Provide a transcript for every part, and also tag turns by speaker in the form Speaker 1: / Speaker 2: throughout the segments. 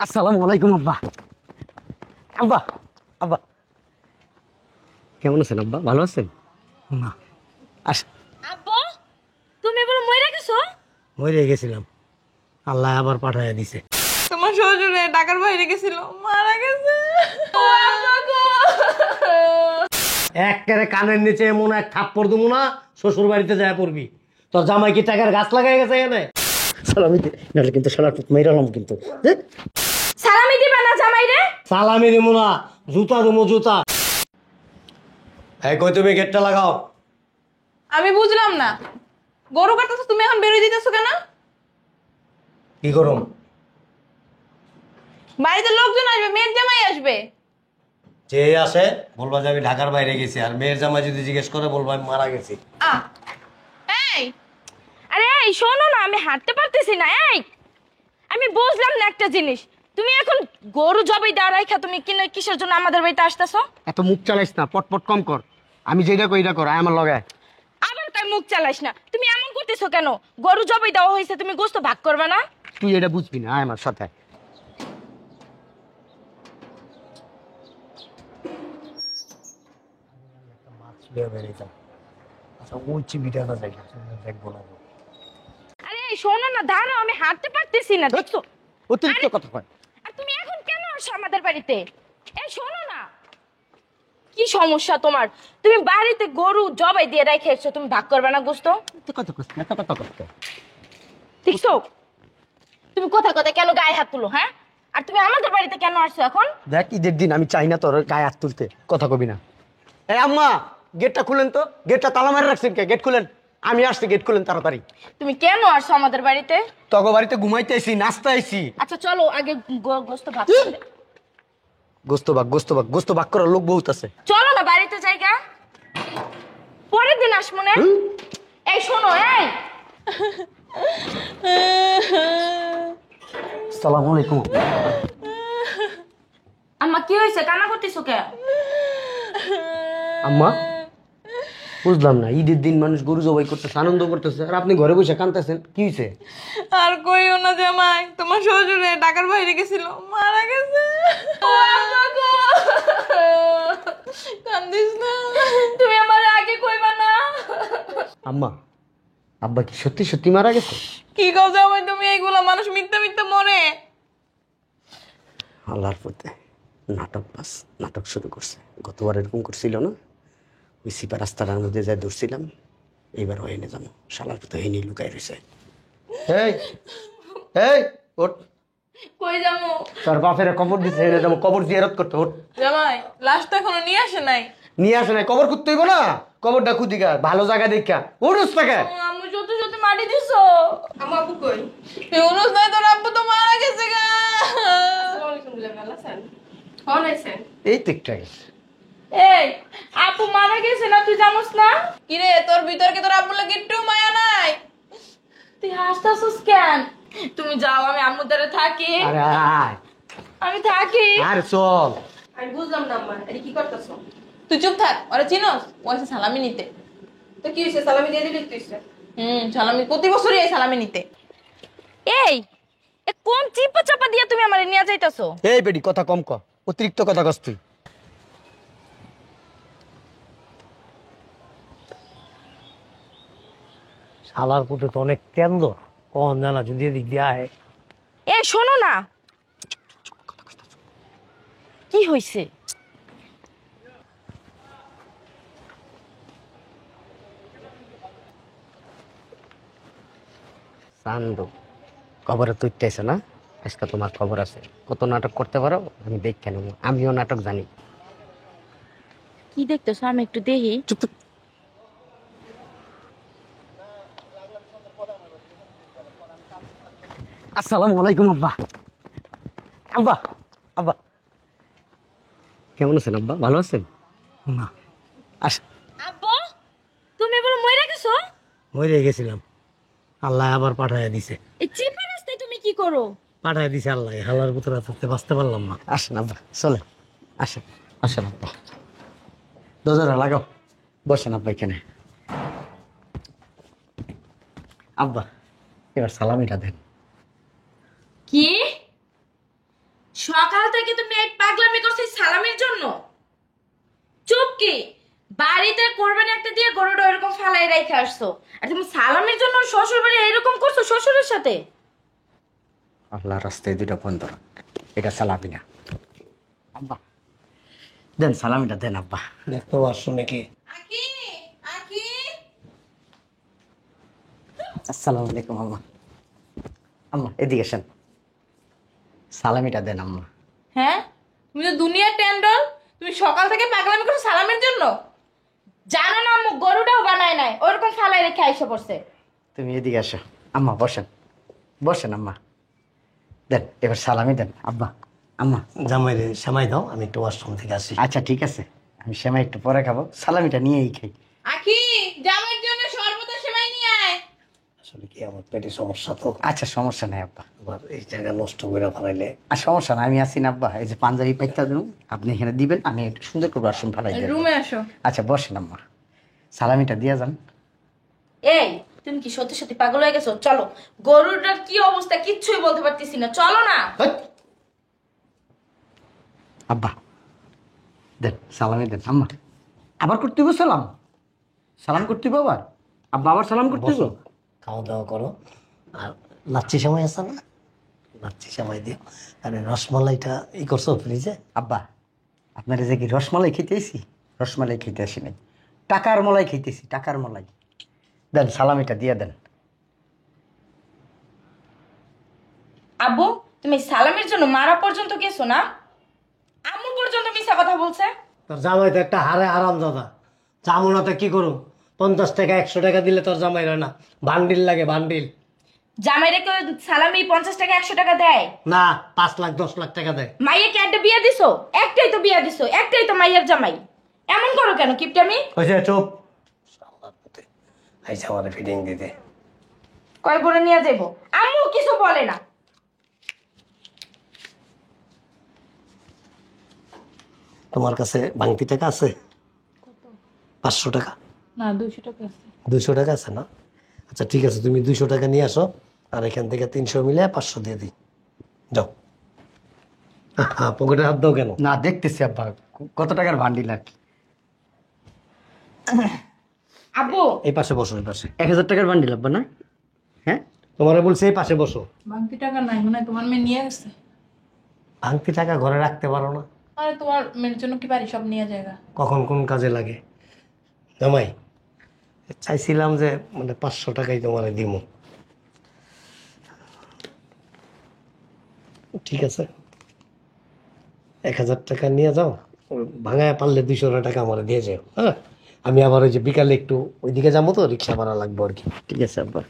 Speaker 1: আসসালামু আলাইকুম আব্বা। আব্বা আব্বা কেমন আছেন আব্বা? ভালো আছেন? না আস
Speaker 2: আব্বু, তুমি বলে মইরা গেছো?
Speaker 1: মরে গেছিলাম, আল্লাহ আবার পাঠায় দিছে।
Speaker 3: তোমার শ্বশুরে ঢাকার বাইরে গেছিল, মারা গেছে। ও আব্বা গো।
Speaker 1: একেবারে কানের নিচে এমন এক থাপ্পড় দেবো না, শ্বশুর বাড়িতে যায় পড়বি। তোর জামাই কি টাকার গাছ লাগাই গেছে এখানে? সালামি দে, নাহলে কিন্তু সালা টুক মেরালাম কিন্তু। দে
Speaker 2: সালামি দিবা না জামাই রে?
Speaker 1: সালামি দেবো না, জুতা দেবো জুতা। এই কই তুমি গেটটা লাগাও।
Speaker 3: আমি বুঝলাম না, গরু কাটতেছো তুমি এখন বেরোয় দিতেছো কেন?
Speaker 1: কি করুম?
Speaker 3: বাড়িতে লোকজন আসবে, মেয়ের জামাই আসবে।
Speaker 1: যে আসে বলবা যে আমি ঢাকার বাইরে গেছি, আর মেয়ের জামাই যদি জিজ্ঞেস করে বলবো আমি মারা গেছি।
Speaker 3: আ এই
Speaker 2: আরে এই শোনো না, আমি হাঁটতে পারতেছি না। এই আমি বুঝলাম না একটা জিনিস, তুমি এখন গরু জবাই দেওয়া রাইখা তুমি কিসের জন্য আমাদের বাড়িতে আসতেছো?
Speaker 1: এত মুখ চালাইস না, পটপট কম কর। আমি যেটা কই এটা কর, আয় আমার লগে।
Speaker 2: আবার তাই মুখ চালাইস না। তুমি এমন করতেছো কেন? গরু জবাই দেওয়া হয়েছে, তুমি গোস্ত ভাগ করবে না?
Speaker 1: তুই এটা বুঝবি না, আয় আমার সাথে।
Speaker 2: আরে এই শোনো না, দাঁড়াও, আমি হাঁটতে পারতেছি না, দেখছো?
Speaker 1: অতিরিক্ত কথা কয়।
Speaker 2: আর তুমি এখন কেন আসছো আমাদের বাড়িতে? এই শোনো না, কি সমস্যা তোমার? তুমি বাড়িতে গরু জবাই দিয়ে রেখে এসছো, তুমি ভাগ করবে না গোস্ত? দেখছো, তুমি কোথায় কোথায় কেন গায়ে হাত তুলো? হ্যাঁ, আর তুমি আমাদের বাড়িতে কেন আসছো এখন?
Speaker 1: দেখ, ঈদের দিন আমি চাই না তোর গায়ে হাত তুলতে, কথা কবি না। এই আম্মা, গেটটা খুলেন তো। গেটটা তালা মারে রাখছেন কে? গেট খুলেন, আমি আসছি, গেট খুলেন তাড়াতাড়ি।
Speaker 2: তুমি কেন আসছো আমাদের বাড়িতে?
Speaker 1: তোকে বাড়িতে ঘুমাইতে আইছি, নাস্তা আইছি।
Speaker 2: আচ্ছা চলো আগে গোস্ত ভাগ করে।
Speaker 1: গোস্ত ভাগ করার লোক বহুত আছে।
Speaker 2: চলো না বাড়িতে জায়গা, পরের দিন আসবো না। এই শোনো, এই
Speaker 1: আসসালামু আলাইকুম।
Speaker 2: আম্মা কি হয়েছে, কান্না করতেছো কে?
Speaker 1: আম্মা, বুঝলাম না, ঈদের দিন মানুষ গরু জবাই করতেছে, আনন্দ করতেছে, আর আপনি ঘরে বসে কাঁদতেছেন, কি হয়েছে?
Speaker 3: আর কইও না জামাই, তোমার শ্বশুরে ঢাকার বাইরে গেছিল, মারা গেছে। ও আব্বা গো। কান্দিস না।
Speaker 2: তুমি আমার আগে কইবা না?
Speaker 1: আম্মা, আব্বা কি সত্যি সত্যি মারা গেছে?
Speaker 3: কি কও জামাই তুমি? এইগুলা মানুষ মিথ্যা মিথ্যা মরে।
Speaker 1: আল্লাহর পথে নাটক শুরু করছে। গতবার এরকম করছিল না, ওই সিপা রাস্তাটার মধ্যে যাই ধরছিলাম, এইবার হয়ে নে যাবো। শালার পথে হয়ে নিয়ে লুকাই রয়েছে। এই এই ওঠ,
Speaker 2: কই যাবো?
Speaker 1: তার বাপের কবর দিচ্ছে, এনে যাবো কবর জিয়ারত করতে। ওঠ।
Speaker 3: জামাই লাশ তো এখনো নিয়ে আসে নাই।
Speaker 1: নিয়ে আসে নাই, কবর খুঁজতে হইব না? কবরটা খুঁদিকা ভালো জায়গা দেখা উঠুস টাকা।
Speaker 2: আমি সত্যি সত্যি মাটি দিছো।
Speaker 3: আমার আব্বু কই? ইউনুস নাই, তোর আব্বু তো মারা গেছে গা।
Speaker 1: এই তো একটা গেছে।
Speaker 2: এই আপু মারা গেছে না, তুই জানোস না?
Speaker 3: কিরে, তোর ভিতরে কি তোর আব্বুর লাগি একটু মায়া নাই?
Speaker 2: তুই হাসতাছিস কেন? তুমি যাও, আমি আম্মুর দ্বারা থাকি।
Speaker 1: আরে আয়,
Speaker 2: আমি থাকি।
Speaker 1: আরে চল।
Speaker 3: আমি বুঝলাম না আম্মা, এটা কি করতেছো? তুই চুপ থাক, ওরা চিনোস? ও আছে সালামি নিতে। তো কি হয়েছে, সালামি দিয়ে দিবি তুই? সালামি প্রতি বছরই এই সালামি নিতে।
Speaker 2: এই এ কোন চিপা চাপা দিয়ে তুমি আমারে নিয়ে যাইতাছো?
Speaker 1: এই বেডি, কথা কম ক, অতিরিক্ত কথা কস তুই। শালার পুতে তো অনেক কেন্দ্র, কন জানা যদি এদিক দিয়ে আয়।
Speaker 2: এই শোনো না, কি হইছে?
Speaker 1: চান্দু, খবরে তুইতেছে না? আজকে তোমার খবর আছে, কত নাটক করতে পারো আমি দেখে নেব, আমিও নাটক জানি।
Speaker 2: কি দেখতেছো? আমি একটু দেখি।
Speaker 1: চুপ চুপ। আসসালামু আলাইকুম আব্বা। আব্বা আব্বা কেমন আছেন আব্বা? ভালো আছেন? না আস
Speaker 2: আব্বু, তুমি বলে মইরা গেছো?
Speaker 1: মরে গেছিলাম, আল্লাহ আবার পাঠায় দিছে।
Speaker 2: এই চিপা রাস্তায় তুমি কি করো?
Speaker 1: পাঠায় দিছে আল্লাহ, হালার পুত্র থাকতে বাঁচতে পারলাম না। আসেন আব্বা, চলেন, আসেন আসেন আব্বা, দরজাটা লাগাও, বসেন আব্বা এখানে। আব্বা, এবার সালামিটা দেন।
Speaker 2: কি? সকাল থেকে তুমি এই পাগলামি করছো এই সালামির জন্য। চুপ কি, বাড়িতে কোরবানি একটা দিয়ে গরুটা এরকম ফালাই রেখে আসছো, আর তুমি সালামির জন্য শ্বশুর বাড়ি এরকম করছো শ্বশুরের সাথে।
Speaker 1: আল্লাহ রাস্তায় দুইটা বন্ধ রাখ, এটা সালামি না। আব্বা দেন সালামিটা দেন আব্বা।
Speaker 4: দেখতে আসছো নাকি?
Speaker 3: আকি আকি
Speaker 1: আসসালামু আলাইকুম আম্মা। আম্মা এদিকে আসেন, সালামিটা দেন আম্মা।
Speaker 3: হ্যাঁ, তুমি তো দুনিয়ার টেন্ডল। তুমি সকাল থেকে পাগলামি করছো সালামের জন্য।
Speaker 2: জানো না আম্মু গরুটাও বানায় নাই, ওরকম ফালাই রেখে আইসা পড়ছে।
Speaker 1: তুমি এদিকে আসো আম্মা, বসেন বসেন আম্মা। দেন এবার সালামি দেন আব্বা। আম্মা
Speaker 4: জামাই রে সামাই দাও, আমি একটু ওয়াশরুম থেকে আসি।
Speaker 1: আচ্ছা ঠিক আছে, আমি সেমাই একটু পরে খাবো, সালামিটা নিয়েই খাই।
Speaker 3: আকি জামাইয়ের জন্য সর্বদা সেমাই নিয়ে আয়।
Speaker 4: আসলে কি আমার পেটে সমস্যা তো,
Speaker 1: আচ্ছা সমস্যা নাই আব্বা,
Speaker 4: আবার এই জায়গা নষ্ট করে ফেলাইলে।
Speaker 1: আর সমস্যা নাই, আমি আছি না আব্বা। এই যে পাঞ্জাবি পাইতা দেবো, আপনি এখানে দিবেন, আমি একটু সুন্দর করে বাসন ফালাই দেবো।
Speaker 3: রুমে আসো।
Speaker 1: আচ্ছা বসেন আম্মা, সালামিটা দিয়ে যান।
Speaker 2: এই তুমি কি সত্যি সত্যি পাগল হয়ে গেছো? চলো, গরুটার কি অবস্থা কিচ্ছুই বলতে পারতেছি না, চলো না।
Speaker 1: হেৎ। আব্বা দেন সালামি দেন আম্মা। আবার করতে হইব সালাম, সালাম করতে হইব আবার আব্বা, আবার সালাম করতে হইব।
Speaker 4: বসো, খাওয়া দাওয়া করো। আর লাচ্ছি সময় আছে না, লাচ্ছি সময় দিও। আরে রসমালাইটা ই করছো ফ্রিজে?
Speaker 1: আব্বা আপনারা যে কি রসমালাই খেতেছি, রসমালাই খেতে আসি নাই, টাকার মলাই খেতেছি, টাকার মলাই। দেন সালামিটা দিয়ে দেন।
Speaker 2: আব্বু তুমি সালামের জন্য মারা পর্যন্ত গেছো না? আম্মু পর্যন্ত মিথ্যা কথা বলছে।
Speaker 4: তোর জামাই তো একটা হারে আরাম দাদা, জামুনাতে কি করুম? 50 টাকা 100 টাকা দিলে তোর জামাই হয় না, বান্ডিল লাগে বান্ডিল।
Speaker 2: জামাইরে কেউ সালামি 50 টাকা 100 টাকা দেয়?
Speaker 4: না, 5 লাখ 10 লাখ টাকা দেয়।
Speaker 2: মাইয়াকে একটা বিয়া দিছো? একটাই তো বিয়া দিছো, একটাই তো মাইয়ার জামাই। এমন করো কেন কিপটামি?
Speaker 4: হয়েছে চুপ। আইসা আমার ফিটিং দিতে।
Speaker 2: কয় বলে নিয়ে যাবো? আম্মু কিছু বলে না।
Speaker 4: তোমার কাছে ভাঙতি টাকা আছে? 500 টাকা?
Speaker 3: না 200 টাকা আছে।
Speaker 4: 200 টাকা আছে না? আচ্ছা ঠিক আছে, তুমি 200 টাকা নিয়ে আসো, আর এখান থেকে 300 মিলে 500 দিয়ে দিই। যাও। হ্যাঁ, পকেটে হাত দাও কেন?
Speaker 1: না দেখতেছি আব্বা কত টাকার ভান্ডিল আর কি।
Speaker 2: আব্বু
Speaker 4: এই পাশে বসো, এই পাশে।
Speaker 1: 1000 টাকার ভান্ডিল আব্বা না? হ্যাঁ
Speaker 4: তোমারে বলছে এই পাশে বসো।
Speaker 3: বাংতি টাকা নাই, মনে হয় তোমার মেয়ে নিয়ে গেছে।
Speaker 4: ভাঙতি টাকা ঘরে রাখতে পারো না?
Speaker 3: আরে তোমার মেয়ের জন্য কি পারি সব নিয়ে জায়গা।
Speaker 4: কখন কোন কাজে লাগে? জামাই চাইছিলাম যে মানে 500 টাকাই তোমারে দিব। ঠিক আছে, 1000 টাকা নিয়ে যাও, ভাঙায় পারলে 200 টাকা আমার দিয়ে যাও। হ্যাঁ, আমি আবার ওই যে বিকালে একটু ওইদিকে যাবো তো, রিক্সা ভাড়া লাগবে আর কি।
Speaker 1: ঠিক আছে আব্বা।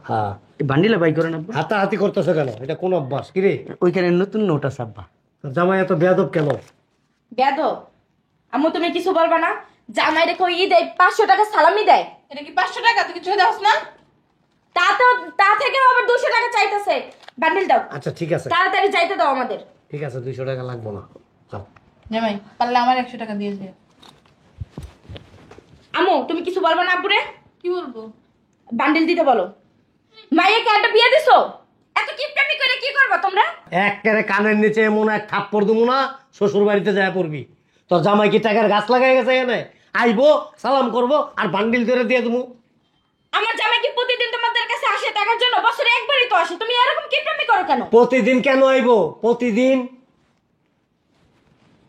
Speaker 4: হ্যাঁ,
Speaker 1: এই ভান্ডিলে বাই করেন আব্বা।
Speaker 4: হাতাহাতি করতেছো কেন? এটা কোন অভ্যাস কি রে?
Speaker 1: ওইখানে নতুন নোট আছে আব্বা।
Speaker 4: জামাই এত বেয়াদব কেন?
Speaker 2: বেয়াদব? আম্মু তুমি কিছু বলবা না? জামাইরে কই দেয় 500 টাকা সালামি দেয়?
Speaker 3: এটা কি 500 টাকা? তুই কিছু দাস না?
Speaker 2: তা থেকেও আবার 200 টাকা চাইতেছে। বান্ডিল দাও,
Speaker 4: আচ্ছা ঠিক আছে,
Speaker 2: তাড়াতাড়ি যাইতে দাও আমাদের।
Speaker 4: ঠিক আছে, 200 টাকা লাগবো না। যাও।
Speaker 3: জামাই পারলে আমার 100 টাকা দিয়ে দিও।
Speaker 2: আম্মু তুমি কিছু বলবা না আব্বুরে?
Speaker 3: কি বলবো?
Speaker 2: বান্ডিল দিতে বলো। মাইয়াকে একটা বিয়ে দিছো, এত কিপটামি করে কি করবা তোমরা?
Speaker 4: একেবারে কানের নিচে এমন এক থাপ্পড় দেবো না, শ্বশুর বাড়িতে যায় পড়বি। তোর জামাই কি টাকার গাছ লাগাই গেছে এখানে? আইবো, সালাম করবো, আর বান্ডিল করে দিয়ে দেবো।
Speaker 2: আমার জামাই কি প্রতিদিন তোমাদের কাছে আসে টাকার জন্য? বছরে একবারই তো আসে, তুমি এরকম কিপটামি করো কেন?
Speaker 4: প্রতিদিন কেন আইবো? প্রতিদিন।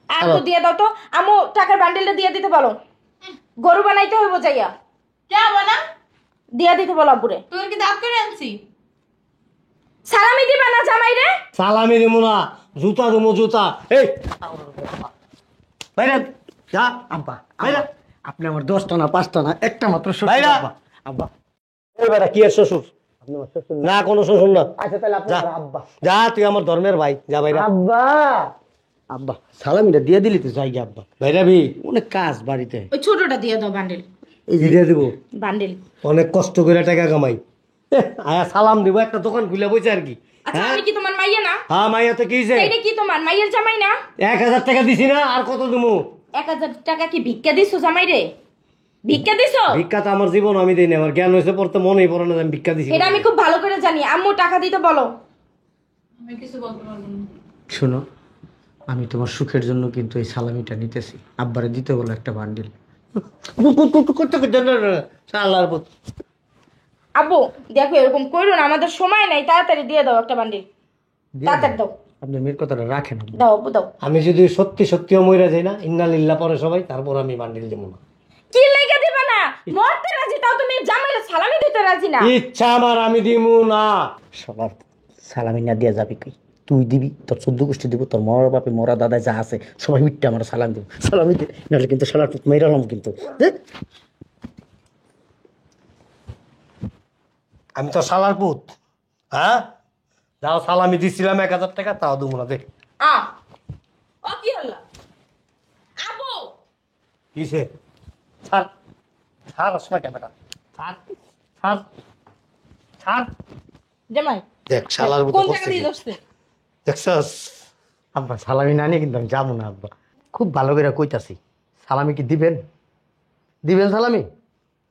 Speaker 2: আম্মু দিয়ে দাও তো, আম্মু টাকার বান্ডিলটা দিয়ে দিতে বলো। গরু বানাইতে হইব যাইয়া,
Speaker 3: যাবো না?
Speaker 2: দিয়ে দিতে বলো আব্বুরে।
Speaker 3: তোর কি দাব করে আনছি?
Speaker 2: সালামি দিবা না জামাই রে?
Speaker 4: সালামি দেবো না, জুতা দেবো জুতা। এই বাইরে যা।
Speaker 1: আব্বা
Speaker 4: বাইরে।
Speaker 1: আপনি আমার 10টা না 5টা না একটা মাত্র শ্বশুর
Speaker 4: বাইরে।
Speaker 1: আব্বা। আব্বা
Speaker 4: এই বেটা কি আর শ্বশুর? না কোনো শ্বশুর না।
Speaker 1: আচ্ছা তাহলে আপনি
Speaker 4: যা
Speaker 1: আমার আব্বা।
Speaker 4: যা, তুই আমার ধর্মের ভাই, যা বাইরে।
Speaker 1: আব্বা আব্বা সালামিটা দিয়ে দিলি তো যাই গিয়ে আব্বা,
Speaker 4: বাইরাবি।
Speaker 1: অনেক কাজ বাড়িতে।
Speaker 2: ওই ছোটটা দিয়ে দাও বান্ডিল।
Speaker 4: এই দিয়ে দিব,
Speaker 2: বান্ডিল
Speaker 4: অনেক কষ্ট করে টাকা কামাই। আয়া সালাম দিব, একটা দোকান খুলে বসে আর কি।
Speaker 2: আচ্ছা আমি কি তোমার মাইয়া না?
Speaker 4: হ্যাঁ মাইয়া তো কি হইছে?
Speaker 2: এইটা কি তোমার মাইয়ের জামাই না?
Speaker 4: 1000 টাকা দিছি না, আর কত দেবো?
Speaker 2: 1000 টাকা কি ভিক্ষা দিছো জামাই রে? ভিক্ষা দিছো?
Speaker 4: ভিক্ষা তো আমার জীবন আমি দিই না, আমার জ্ঞান হয়েছে পড়তে মনেই পড়ে না যে আমি ভিক্ষা দিছি।
Speaker 2: এটা আমি খুব ভালো করে জানি। আম্মু টাকা দিতে বলো।
Speaker 3: আমি কিছু বলতে পারবো না।
Speaker 1: শোনো, আমি তোমার সুখের জন্য কিন্তু এই সালামিটা নিতেছি। আব্বারে দিতে বলো একটা বান্ডিল। শালার পুত।
Speaker 2: আব্বু দেখো এরকম করো না, আমাদের সময় নাই, তাড়াতাড়ি দিয়ে দাও একটা বান্ডিল, তাড়াতাড়ি দাও।
Speaker 1: আপনি মেয়ের কথাটা রাখেন আব্বা।
Speaker 2: দাও আব্বু দাও।
Speaker 1: আমি যদি সত্যি সত্যিও মইরা যাই না, ইন্নালিল্লাহ পরে সবাই, তারপর আমি বান্ডিল দেবো না।
Speaker 2: কি লেগে দিবা না? মরতে রাজি, তাও তুমি জামাইয়ের সালামি দিতে রাজি না।
Speaker 1: ইচ্ছা আমার, আমি দিমু না। সবার সালামি না দিয়া যাবি কই? তুই দিবি, তোর 14 গোষ্ঠী দিব, তোর মরা বাপে মরা দাদা যা আছে সবাই মিটটা আমার সালাম দিব। সালামি দে, নাহলে কিন্তু শালার পুত মেরালাম কিন্তু। আমি তো শালার পুত। হ্যাঁ, যাও সালামি দিছিলাম 1000 টাকা, তাও দেবো না। দেখ
Speaker 2: আ ও কি হলো আব্বু?
Speaker 1: কিসে? ছাড় ছাড়, আসনা ক্যামেরা ছাড় ছাড় ছাড়।
Speaker 2: জামাই
Speaker 1: দেখ শালার পুত
Speaker 3: কোন
Speaker 1: করছে
Speaker 3: টাকা দিয়ে
Speaker 1: কি।
Speaker 3: দোষতে?
Speaker 1: দেখছস আব্বা, সালামি না নিয়ে কিন্তু আমি যাবো না আব্বা। খুব ভালো করে কইতাছি, সালামি কি দিবেন? দিবেন সালামি?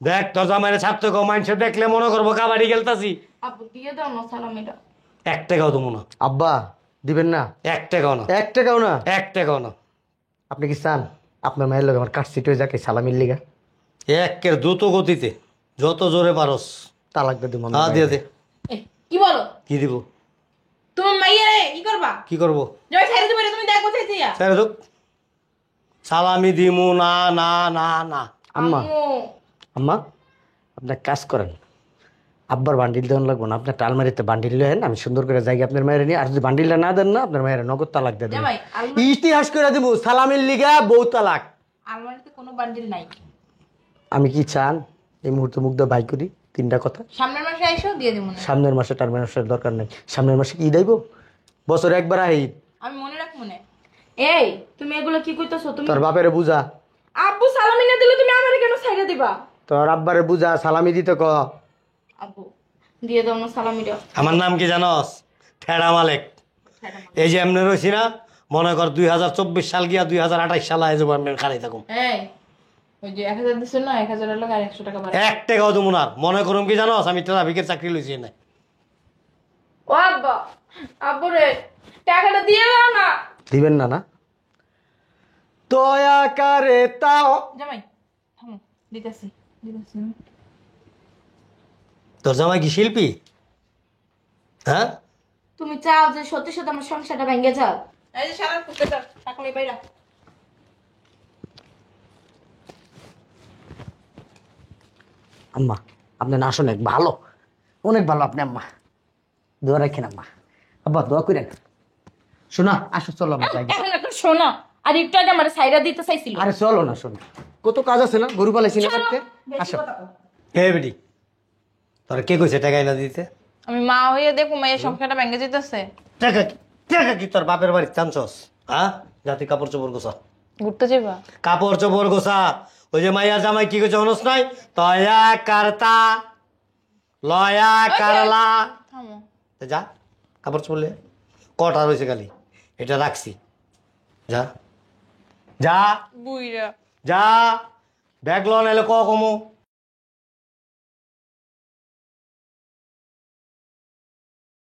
Speaker 1: দেখ তোর জামাইরে ছাড়তে কো, মানুষে দেখলে মনে করবো কাবাডি খেলতাছি।
Speaker 2: আব্বু দিয়ে দাও না সালামিটা।
Speaker 1: 1 টাকাও দেবো না।
Speaker 4: আব্বা দিবেন না?
Speaker 1: 1 টাকাও না।
Speaker 4: 1 টাকাও না?
Speaker 1: 1 টাকাও না।
Speaker 4: আপনি কি চান আপনার মায়ের লোক আমার কাটছিট হয়ে যাকে সালামির লিগা?
Speaker 1: একের দ্রুত গতিতে যত জোরে পারস
Speaker 4: তালাক দিয়ে দিব।
Speaker 1: হ্যাঁ দিয়ে দে।
Speaker 3: এই, কি বলো?
Speaker 1: কি দিব?
Speaker 3: তুমি মাইয়ারে কি করবা?
Speaker 1: কি করবো?
Speaker 3: জয় ছাইরে দিবে, তুমি দেখো চাইতে ইয়া।
Speaker 1: ছেড়ে দোক। সালামি দিমু না না না না।
Speaker 4: আম্মা
Speaker 2: আম্মু
Speaker 4: আম্মা আপনার কাজ করেন, আব্বার বান্ডিল দেওয়ান লাগবো না, আপনার আলমারিতে বান্ডিল লেন, আমি সুন্দর করে জায়গা আপনার মায়ের নিয়ে, আর যদি বান্ডিলটা না দেন না আপনার মায়ের নগদ তালাক দিয়ে দেন।
Speaker 3: জামাই
Speaker 4: ইতিহাস করে দিব সালামির লিগা বউ তালাক।
Speaker 3: আলমারিতে কোনো বান্ডিল নাই।
Speaker 4: আমি কি চান এই মুহূর্তে মুখ দিয়ে বাই করি 3টা কথা?
Speaker 3: সামনের মাসে আইসো দিয়ে দিব না।
Speaker 4: সামনের মাসে টার্মিনেশনের দরকার নেই, সামনের মাসে কি দেব? বছরে একবার আই।
Speaker 3: আমি মনে রাখ মনে।
Speaker 2: এই তুমি এগুলো কি কইতাছো? তুমি
Speaker 4: তোর বাপেরে বুঝা,
Speaker 2: আব্বু সালামি না দিলে তুমি আমারে কেন ছাইড়া দিবা?
Speaker 4: তোর আব্বারে বুঝা সালামি দিতে ক।
Speaker 2: আব্বু দিয়ে দাও না সালামিটা।
Speaker 1: আমার নাম কি জানস? ঠেড়া মালিক। এই যে এমনি রয়েছি না, মনে কর 2024 সাল গিয়া 2028 সাল আয় যাবো, আমি খারাই থাকুম।
Speaker 3: এই ওই যে 1000 দিছেন না, 1000 এর লগে আর 100 টাকা বাড়াই।
Speaker 1: 1 টাকাও দেবো না। মনে করুম কি জানস, আমি ট্রাফিকের চাকরি লইছি না।
Speaker 2: ও আব্বা, আব্বু রে টাকাটা দিয়ে দাও না।
Speaker 4: দিবেন না? না দয়া করে তাও।
Speaker 3: জামাই থামো, দিতেছি দিতেছি।
Speaker 1: তোর জামাই কি শিল্পী? হ্যাঁ,
Speaker 2: তুমি চাও যে সত্যি সত্যি আমার সংসারটা ভেঙে যাও?
Speaker 3: এই যে সারা পুকুরটা টাকা লই বাইরা।
Speaker 4: আম্মা আপনি না আসুন, ভালো, অনেক ভালো আপনি আম্মা, দোয়া রাখেন আম্মা। আব্বা দোয়া করেন। শোনা আসো, চলো আমরা যাই।
Speaker 2: এখন একটা শোনো, আর একটু আগে আমার সাইডা দিতে চাইছিল।
Speaker 4: আরে চলো না, শোনো কত কাজ আছে না, গরু পালাইছি না করতে।
Speaker 2: বেশি
Speaker 4: আসো।
Speaker 2: কথা কও।
Speaker 1: হে বেটি, তোর কে কইছে টাকা এনে দিতে?
Speaker 3: আমি মা হইয়া দেখো মায়ের সংখ্যাটা ভেঙে যেতেছে।
Speaker 1: টাকা কি? টাকা কি তোর বাপের বাড়ি চানছস? হ্যাঁ, জাতি কাপড় চোপড় গোছা,
Speaker 3: ঘুরতে যাবা?
Speaker 1: কাপড় চোপড় গোছা। ওই যে মাইয়া জামাই কি কইছে হনস নাই? তয়া কারতা লয়া কারলা।
Speaker 3: থামো।
Speaker 1: তো যা কাপড় চোপড় লে। কটা রয়েছে খালি, এটা রাখছি। যা যা
Speaker 3: বুইরা
Speaker 1: যা, ব্যাগ ল নাইলে কমো।